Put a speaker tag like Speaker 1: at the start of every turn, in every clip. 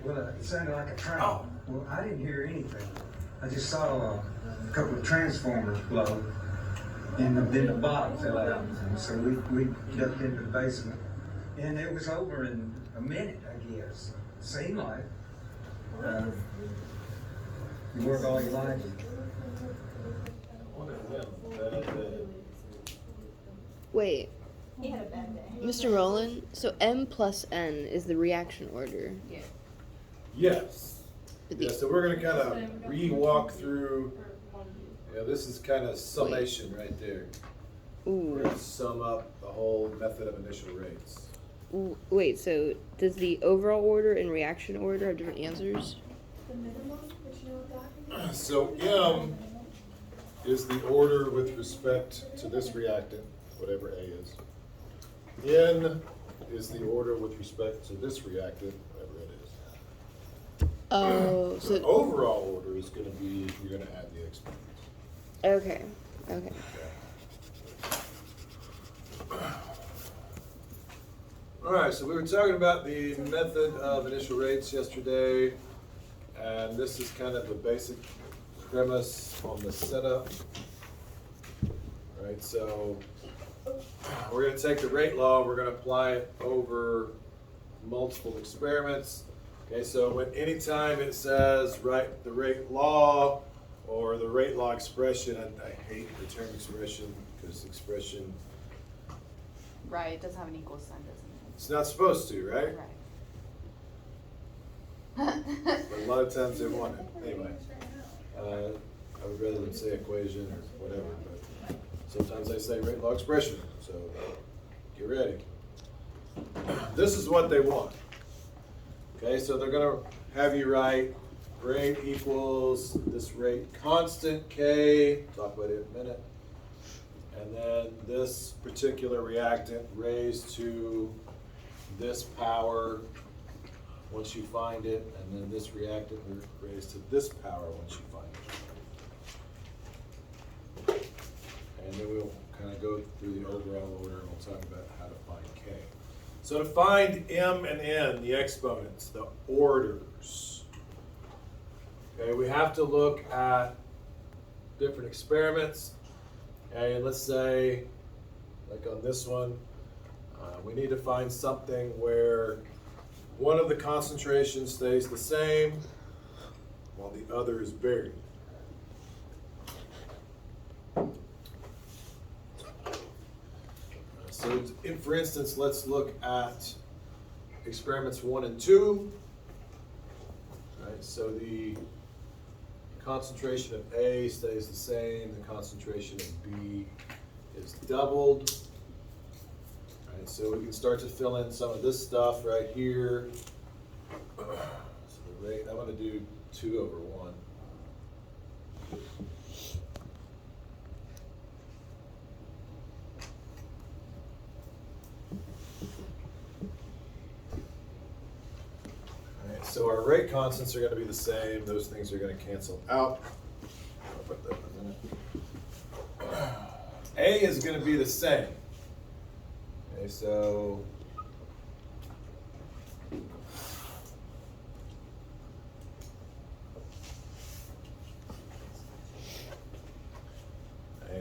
Speaker 1: Well, it sounded like a train. Well, I didn't hear anything. I just saw a couple of transformers blow, and then the bottom fell out. And so we ducked into the basement, and it was over in a minute, I guess. Seemed like. You work all your life.
Speaker 2: Wait,
Speaker 3: He had a bad day.
Speaker 2: Mr. Rowland, so M plus N is the reaction order.
Speaker 3: Yeah.
Speaker 4: Yes.
Speaker 2: But the-
Speaker 4: Yeah, so we're gonna kind of re-walk through, this is kind of summation right there. We're
Speaker 2: Ooh.
Speaker 4: gonna sum up the whole method of initial rates.
Speaker 2: Wait, so does the overall order and reaction order have different answers?
Speaker 3: The minimum, which you know what that
Speaker 4: So M is the order with respect to this reactant, whatever A is. N is the order with respect to this reactant, whatever it is.
Speaker 2: Oh,
Speaker 4: The
Speaker 2: so
Speaker 4: overall order is gonna be, you're gonna add the exponents.
Speaker 2: okay.
Speaker 4: All right, so we were talking about the method of initial rates yesterday, and this is kind of the basic premise on the setup. All right, so we're going to take the rate law, we're going to apply it over multiple experiments. Okay, so when anytime it says write the rate law or the rate law expression, I hate the term expression because expression,
Speaker 5: Right, it doesn't have an equal sign, doesn't it?
Speaker 4: it's not supposed to, right?
Speaker 5: Right.
Speaker 4: But a lot of times they want it. Anyway, I would rather than say equation or whatever, but sometimes they say rate law expression, so get ready. This is what they want. Okay, so they're gonna have you write rate equals this rate constant K, talk about it in a minute, and then this particular reactant raised to this power once you find it, and then this reactant raised to this power once you find it. And then we'll kind of go through the overall order and we'll talk about how to find K. So to find M and N, the exponents, the orders, okay, we have to look at different experiments. Okay, and let's say, like on this one, we need to find something where one of the concentrations stays the same while the other is varied. So if, for instance, let's look at experiments 1 and 2. Right, so the concentration of A stays the same, the concentration of B is doubled. Right, so we can start to fill in some of this stuff right here. So the rate, I'm going to do 2/1. Alright, so our rate constants are going to be the same. Those things are going to cancel out. I'll put that in a minute. A is going to be the same. Okay, so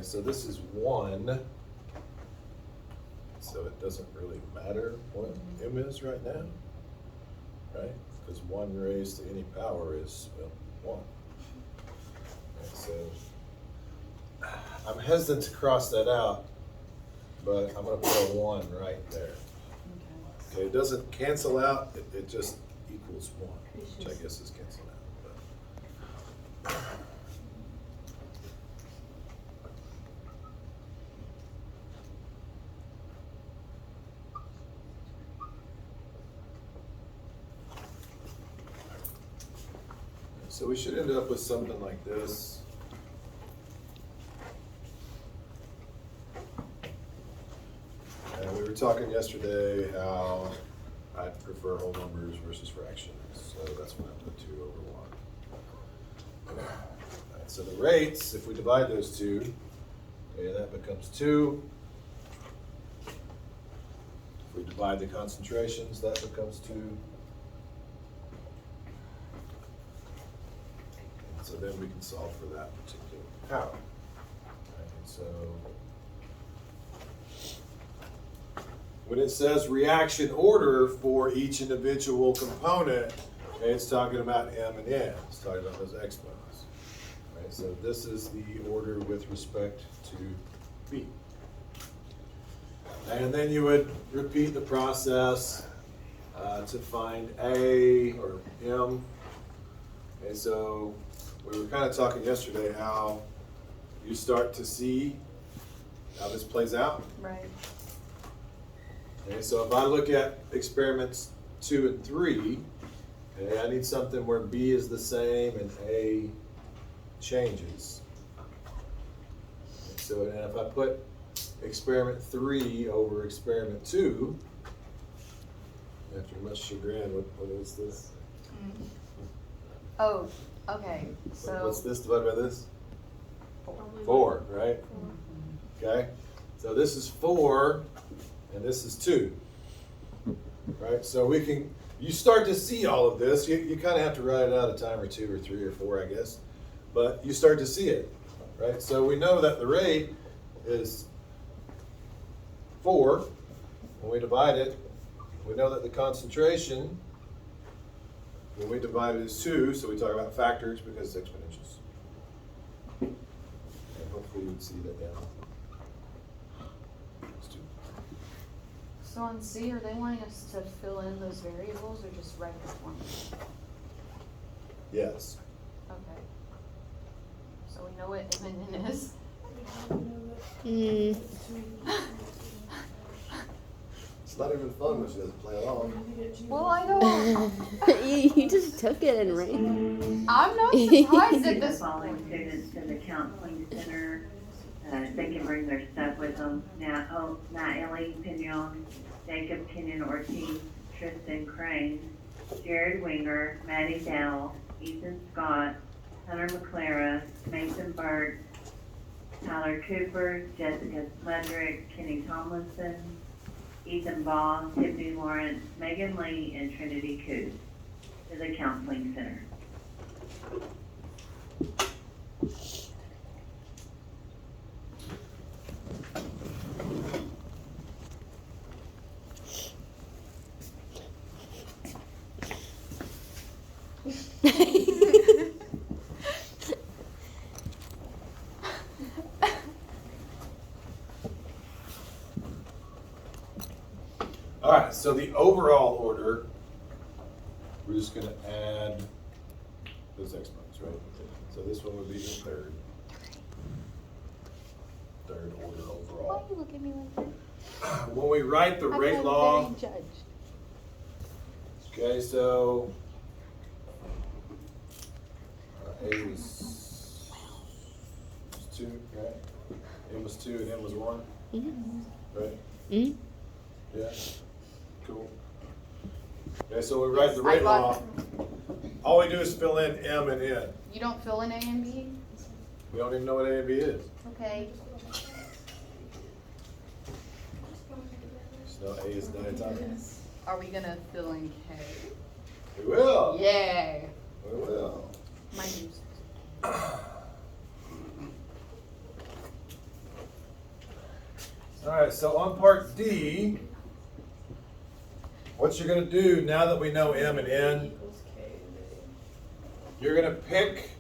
Speaker 4: so this is 1. So it doesn't really matter what M is right now, right? Because 1 raised to any power is 1. Okay, so I'm hesitant to cross that out, but I'm going to put a 1 right there. Okay, it doesn't cancel out, it just equals 1, which I guess is canceled out. But. So we should end up with something like this. And we were talking yesterday how I prefer whole numbers versus fractions. So that's when I put 2/1. Right, so the rates, if we divide those two, okay, that becomes 2. If we divide the concentrations, that becomes 2. So then we can solve for that particular power. Right, so when it says reaction order for each individual component, okay, it's talking about M and N. It's talking about those exponents. Right, so this is the order with respect to B. And then you would repeat the process to find A or M. And so we were kind of talking yesterday how you start to see how this plays out.
Speaker 5: Right.
Speaker 4: Okay, so if I look at experiments 2 and 3, okay, I need something where B is the same and A changes. So and if I put experiment 3 over experiment 2, after much chagrin, what is this?
Speaker 5: Oh, okay, so.
Speaker 4: What's this divided by this? 4, right? Okay, so this is 4 and this is 2, right? So you start to see all of this. You kind of have to write it out a time or 2 or 3 or 4, I guess, but you start to see it, right? So we know that the rate is 4. When we divide it, we know that the concentration, when we divide it, is 2, so we talk about factors because it's exponentials. And hopefully you would see that now. It's 2.
Speaker 5: So on C, are they wanting us to fill in those variables or just write the formula?
Speaker 4: Yes.
Speaker 5: Okay. So we know what M and N is.
Speaker 4: It's not even fun when she doesn't play along.
Speaker 5: Well, I don't.
Speaker 2: You just took it and ran.
Speaker 5: I'm not surprised at
Speaker 6: The
Speaker 5: this
Speaker 6: following
Speaker 5: point.
Speaker 6: students to the counseling center. They can bring their stuff with them. Ellie Pignon, Jacob Kenyon Ortiz, Tristan Crane, Jared Winger, Maddie Dowell, Ethan Scott, Hunter McClara, Mason Burt, Tyler Cooper, Jessica Sledrick, Kenny Tomlinson, Ethan Ball, Tiffany Lawrence, Megan Lee, and Trinity Coos to the counseling center.
Speaker 4: All right, so the overall order, we're just going to add those exponents, right? So this one would be the third order
Speaker 5: Why
Speaker 4: overall.
Speaker 5: do you look at me like that?
Speaker 4: When we write the
Speaker 5: I
Speaker 4: rate
Speaker 5: feel
Speaker 4: law,
Speaker 5: very judged.
Speaker 4: okay, so A was 2, right? M was 2 and N was 1, right?
Speaker 2: Mm-hmm.
Speaker 4: Yeah, cool. Okay, so we write the
Speaker 5: Yes, I
Speaker 4: rate
Speaker 5: got
Speaker 4: law. All we do is fill in M and N.
Speaker 5: You don't fill in A and B?
Speaker 4: We don't even know what A and B is.
Speaker 5: Okay.
Speaker 4: Just know A is diatomic.
Speaker 5: Are we gonna fill in K?
Speaker 4: We will.
Speaker 5: Yay.
Speaker 4: We will.
Speaker 5: My juice.
Speaker 4: All right, so on part D, what you're going to do now that we know M and N, you're going to pick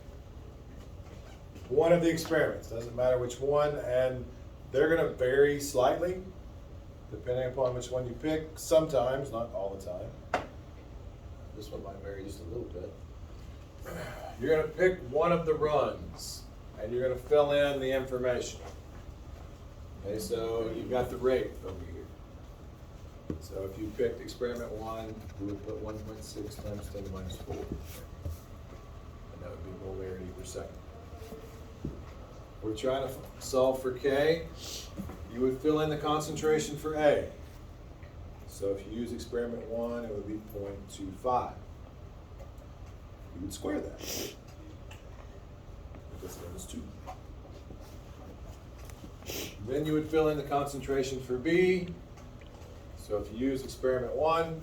Speaker 4: one of the experiments. Doesn't matter which one, and they're going to vary slightly depending upon which one you pick. Sometimes, not all the time. This one might vary just a little bit. You're going to pick one of the runs, and you're going to fill in the information. Okay, so you've got the rate over here. So if you picked experiment 1, you would put 1.6 times 10 to minus 4. And that would be molarity per second. We're trying to solve for K. You would fill in the concentration for A. So if you use experiment 1, it would be 0.25. You would square that. This one is 2. Then you would fill in the concentration for B. So if you use experiment 1,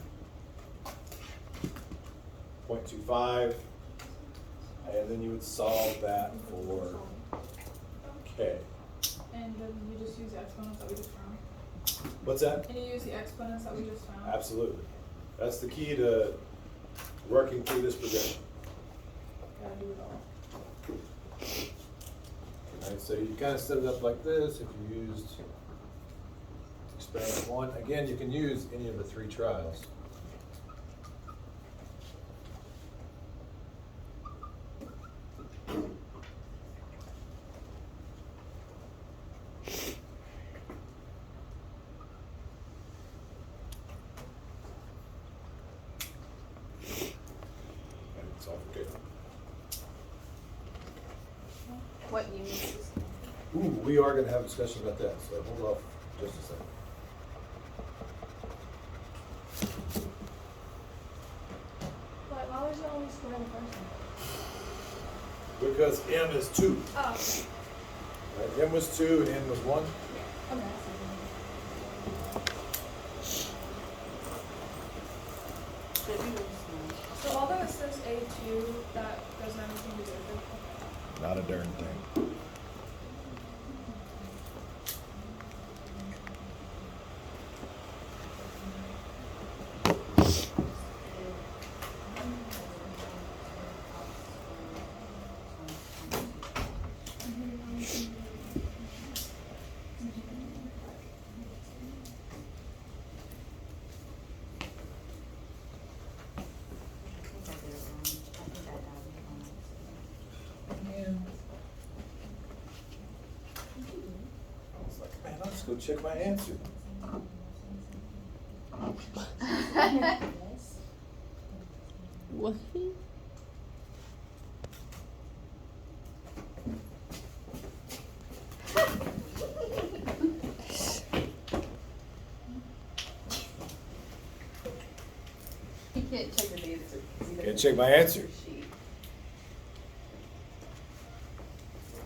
Speaker 4: 0.25, and then you would solve that for K.
Speaker 7: And then you just use the exponents that we just found.
Speaker 4: What's that?
Speaker 7: And you use the exponents that we just found.
Speaker 4: Absolutely. That's the key to working through this progression.
Speaker 7: Gotta do it all.
Speaker 4: Right, so you kind of set it up like this. If you used experiment 1, again, you can use any of the 3 trials. And it's all okay.
Speaker 5: What unit is this?
Speaker 4: Ooh, we are going to have a discussion about that, so hold off just a second.
Speaker 7: But why was it only square the first one?
Speaker 4: Because M is 2.
Speaker 7: Oh, okay.
Speaker 4: Right? M was 2 and N was 1.
Speaker 7: Okay.
Speaker 5: Should be really small.
Speaker 7: So although it says A2, that doesn't have anything to do with it.
Speaker 4: Not a darn thing. I was like, man, I'll just go check my answer.
Speaker 2: What?
Speaker 5: You can't check the answer.
Speaker 4: Can't check my answer.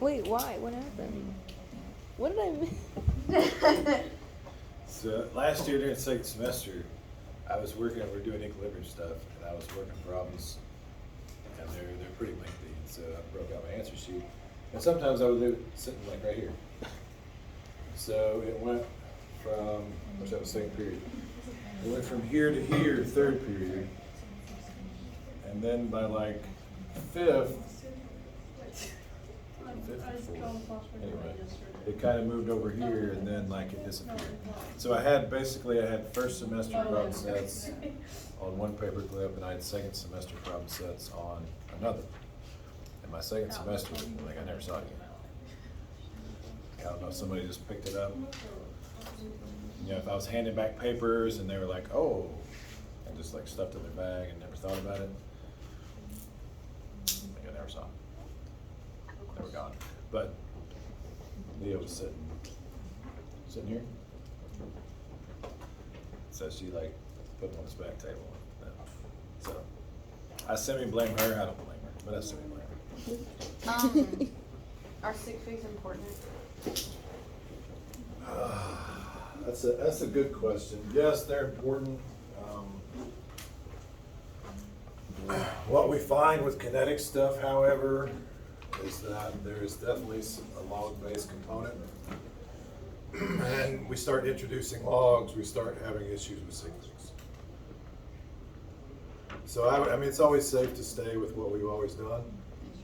Speaker 2: Wait, why? What happened? What did I miss?
Speaker 4: So last year during the second semester, I was working, we were doing equilibrium stuff, and I was working problems, and they're pretty lengthy, and so I broke out my answer sheet. And sometimes I would leave it sitting like right here. So it went from, which that was second period, it went from here to here, third period. And then by like fifth or fourth, anyway, it kind of moved over here and then like it disappeared. So I had first semester problem sets on one paper clip and I had second semester problem sets on another. And my second semester, like I never saw it again. I don't know if somebody just picked it up. You know, if I was handing back papers and they were like, oh, and just like stuffed in their bag and never thought about it. Like I never saw it. They were gone. But Leah was sitting here. So she like put them on this back table. So I semi-blame her, I don't blame her, but I semi-blame her.
Speaker 5: Are sick figs important?
Speaker 4: That's a good question. Yes, they're important. What we find with kinetic stuff, however, is that there is definitely a log-based component. And we start introducing logs, we start having issues with signals. So I mean, it's always safe to stay with what we've always done,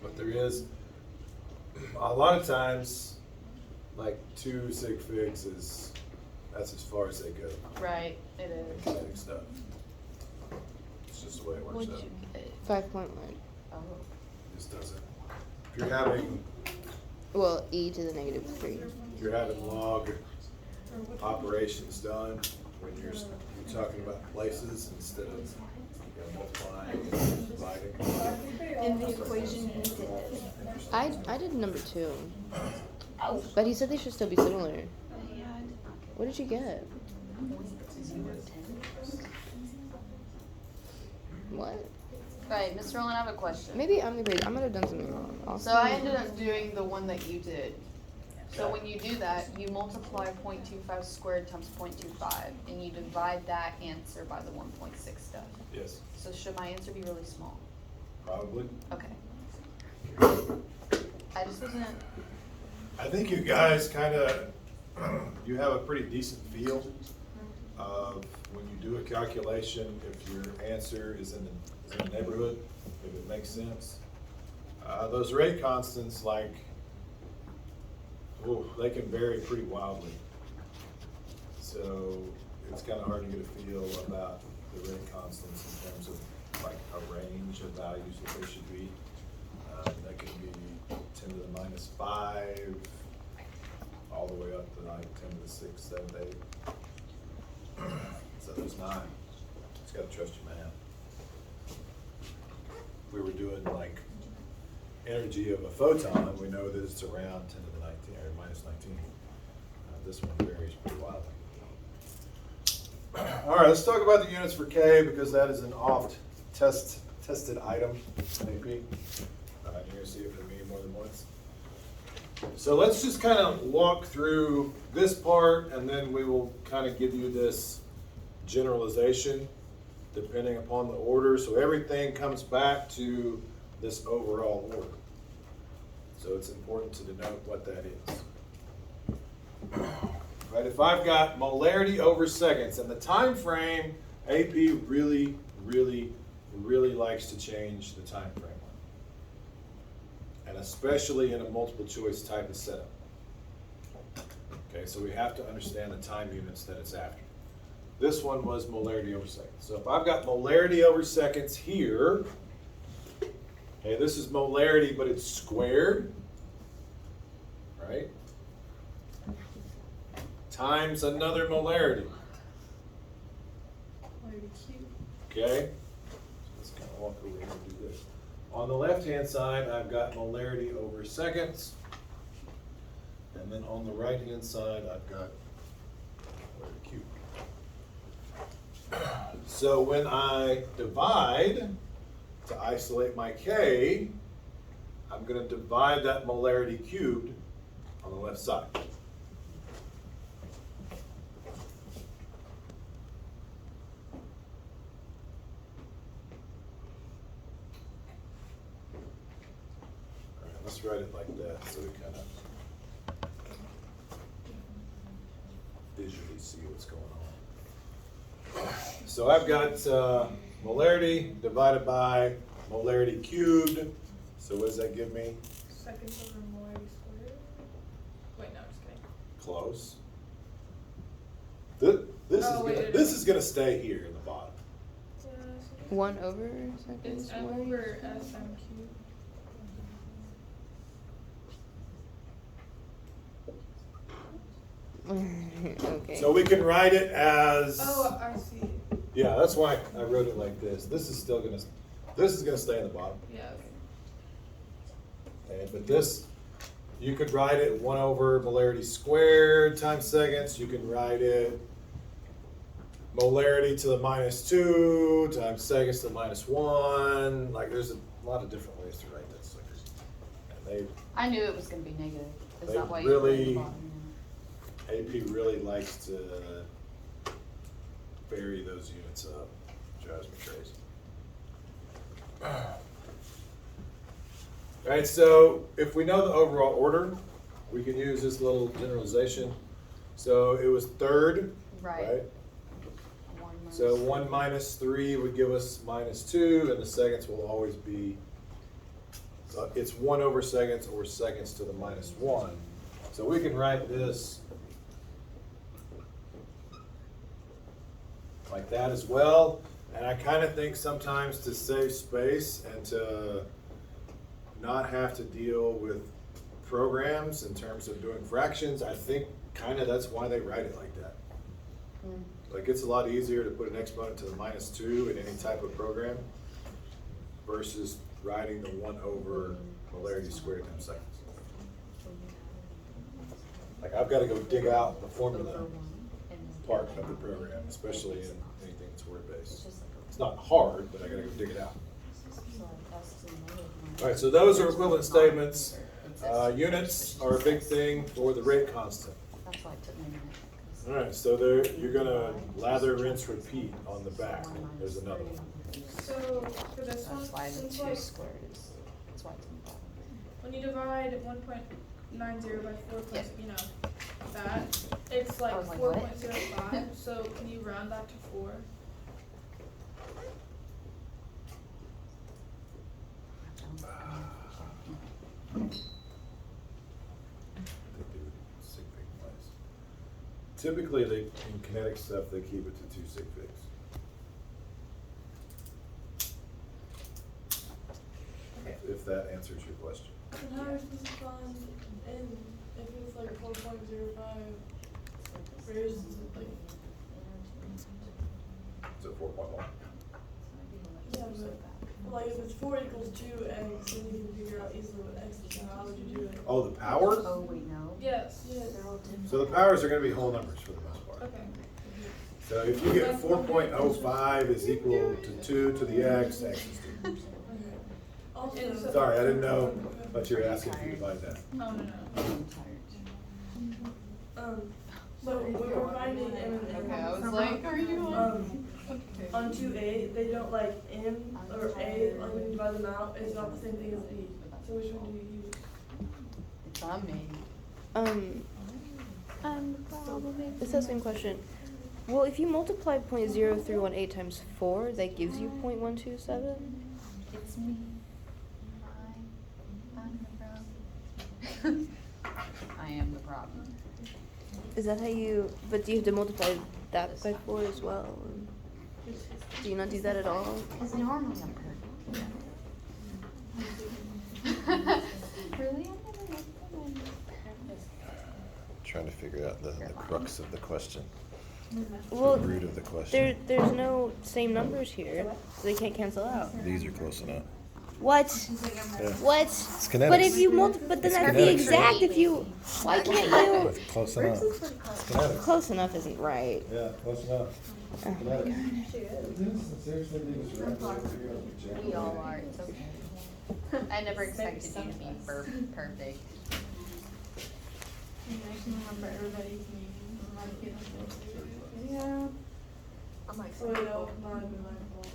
Speaker 4: but there is a lot of times, like 2 sig figs that's as far as they go.
Speaker 5: Right, it is.
Speaker 4: Kinetic stuff. It's just the way it works
Speaker 5: What'd
Speaker 4: out.
Speaker 5: you get?
Speaker 2: 5.1.
Speaker 5: Oh.
Speaker 4: It just doesn't. If you're having
Speaker 2: Well, e to the -3.
Speaker 4: If you're having log operations done, when you're talking about places instead of multiplying and dividing.
Speaker 5: In the equation you did.
Speaker 2: I did number 2. But he said they should still be similar. What did you get? What?
Speaker 5: Right, Mr. Rowland, I have a question.
Speaker 2: Maybe I'm the crazy. I might have done something wrong.
Speaker 5: So I ended up doing the one that you did. So when you do that, you multiply 0.25 squared times 0.25, and you divide that answer by the 1.6 stuff.
Speaker 4: Yes,
Speaker 5: So should my answer be really small?
Speaker 4: probably.
Speaker 5: Okay. I just wasn't,
Speaker 4: I think you guys kind of, you have a pretty decent feel of when you do a calculation, if your answer is in the neighborhood, if it makes sense. Those rate constants, like, they can vary pretty wildly. So it's kind of hard to get a feel about the rate constants in terms of like a range of values that they should be. That can be 10 to the minus 5, all the way up to like 10 to the 6, 7, 8. So there's 9. Just gotta trust your math. If we were doing like energy of a photon, we know that it's around 10 to the 19 or minus 19. This one varies pretty wildly. All right, let's talk about the units for K because that is an oft tested item in AP. You're going to see it from me more than once. So let's just kind of walk through this part and then we will kind of give you this generalization depending upon the order. So everything comes back to this overall order. So it's important to denote what that is. Right, if I've got molarity over seconds and the time frame, AP really likes to change the time frame. And especially in a multiple choice type of setup. Okay, so we have to understand the time units that it's after. This one was molarity over seconds. So if I've got molarity over seconds here, okay, this is molarity, but it's squared, right? Times another molarity. Okay? So let's kind of walk over here and do this. On the left-hand side, I've got molarity over seconds. And then on the right-hand side, I've got molarity cubed. So when I divide to isolate my K, I'm going to divide that molarity cubed on the left side. Let's write it like that so we kind of visually see what's going on. So I've got molarity divided by molarity cubed. So what does that give me?
Speaker 7: Seconds over molarity squared. Wait, no, just kidding.
Speaker 4: Close. This is gonna stay here in the bottom.
Speaker 2: 1 over seconds.
Speaker 7: It's M over SM cubed.
Speaker 2: Okay.
Speaker 4: So we can write it as.
Speaker 7: Oh, I see.
Speaker 4: Yeah, that's why I wrote it like this. This is gonna stay in the bottom.
Speaker 7: Yeah, okay.
Speaker 4: Okay, but this, you could write it 1 over molarity squared times seconds. You can write it molarity to the minus 2 times seconds to the minus 1. Like there's a lot of different ways to write this. And
Speaker 5: I knew it was going to be negative. Is
Speaker 4: They
Speaker 5: that why you put it at the
Speaker 4: really-
Speaker 5: bottom?
Speaker 4: AP really likes to vary those units up. Drives me crazy. All right, so if we know the overall order, we can use this little generalization. So it was third, right? So 1 minus 3 would give us minus 2, and the seconds will always be, so it's 1 over seconds or seconds to the minus 1. So we can write this like that as well. And I kind of think sometimes to save space and to not have to deal with programs in terms of doing fractions, I think kind of that's why they write it like that. Like it's a lot easier to put an exponent to the minus 2 in any type of program versus writing the 1 over molarity squared times seconds. Like I've got to go dig out the formula part of the program, especially in anything that's word-based. It's not hard, but I got to go dig it out. All right, so those are equivalent statements. Units are a big thing for the rate constant.
Speaker 5: That's why it took me a minute.
Speaker 4: All right, so there you're gonna lather, rinse, repeat on the back. There's another one.
Speaker 7: So for this one,
Speaker 5: That's why the
Speaker 7: since
Speaker 5: 2
Speaker 7: like
Speaker 5: squared is, that's why it's in the bottom.
Speaker 7: when you divide 1.90 by 4 plus,
Speaker 5: Yeah.
Speaker 7: you know, that, it's like
Speaker 5: I was like, what?
Speaker 7: 4.05, so can you round that to 4?
Speaker 4: Typically, in kinetic stuff, they keep it to 2 sig figs.
Speaker 7: Okay.
Speaker 4: If that answers your question.
Speaker 7: And how are you supposed to find n if it's like 4.05? Where is it like?
Speaker 4: Is it 4.1?
Speaker 7: Yeah, but like if it's 4 equals 2x, then you can figure out easily what x is. How would you do it?
Speaker 4: Oh, the powers?
Speaker 5: Oh, wait, no.
Speaker 7: Yes.
Speaker 4: So the powers are going to be whole numbers for the most part.
Speaker 7: Okay.
Speaker 4: So if you get 4.05 is equal to 2 to the x, x is 2.
Speaker 7: Okay. Also,
Speaker 4: Sorry, I didn't know what you were asking if you divide that.
Speaker 7: Oh no. So when we're finding m and
Speaker 5: Okay,
Speaker 7: n,
Speaker 5: I was like, are you okay?
Speaker 7: on 2a, they don't like m or a, like when you divide them out, it's not the same thing as b. So which one do you use?
Speaker 5: It's on me.
Speaker 2: It's the same question. Well, if you multiply 0.0318 times 4, that gives you 0.127?
Speaker 5: It's me. I'm the problem. I am the problem.
Speaker 2: Is that how you, but do you have to multiply that by 4 as well? Do you not do that at all?
Speaker 5: Because normally I'm perfect. Really? I never looked at
Speaker 4: Trying to figure out the crux of the question.
Speaker 2: Well,
Speaker 4: The root of the question.
Speaker 2: there's no same numbers here, so they can't cancel out.
Speaker 4: These are close enough.
Speaker 2: What?
Speaker 4: Yeah.
Speaker 2: What?
Speaker 4: kinetics.
Speaker 2: But if you but then that'd be
Speaker 4: kinetics.
Speaker 2: exact if you, why can't you?
Speaker 4: Close enough. Kinetics.
Speaker 2: Close enough isn't right.
Speaker 4: Yeah, close enough.
Speaker 2: Oh my God.
Speaker 5: We all are. It's okay. I never expected you to be perfect.
Speaker 7: I can remember everybody's name.
Speaker 5: Yeah. I'm like,
Speaker 7: So wait, no, not even my fault.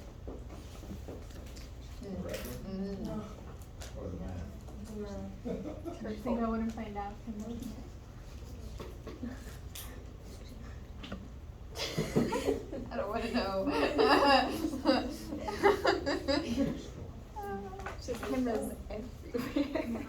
Speaker 7: No.
Speaker 3: First thing I want to find out from looking
Speaker 5: I don't want to know.
Speaker 3: at cameras everywhere.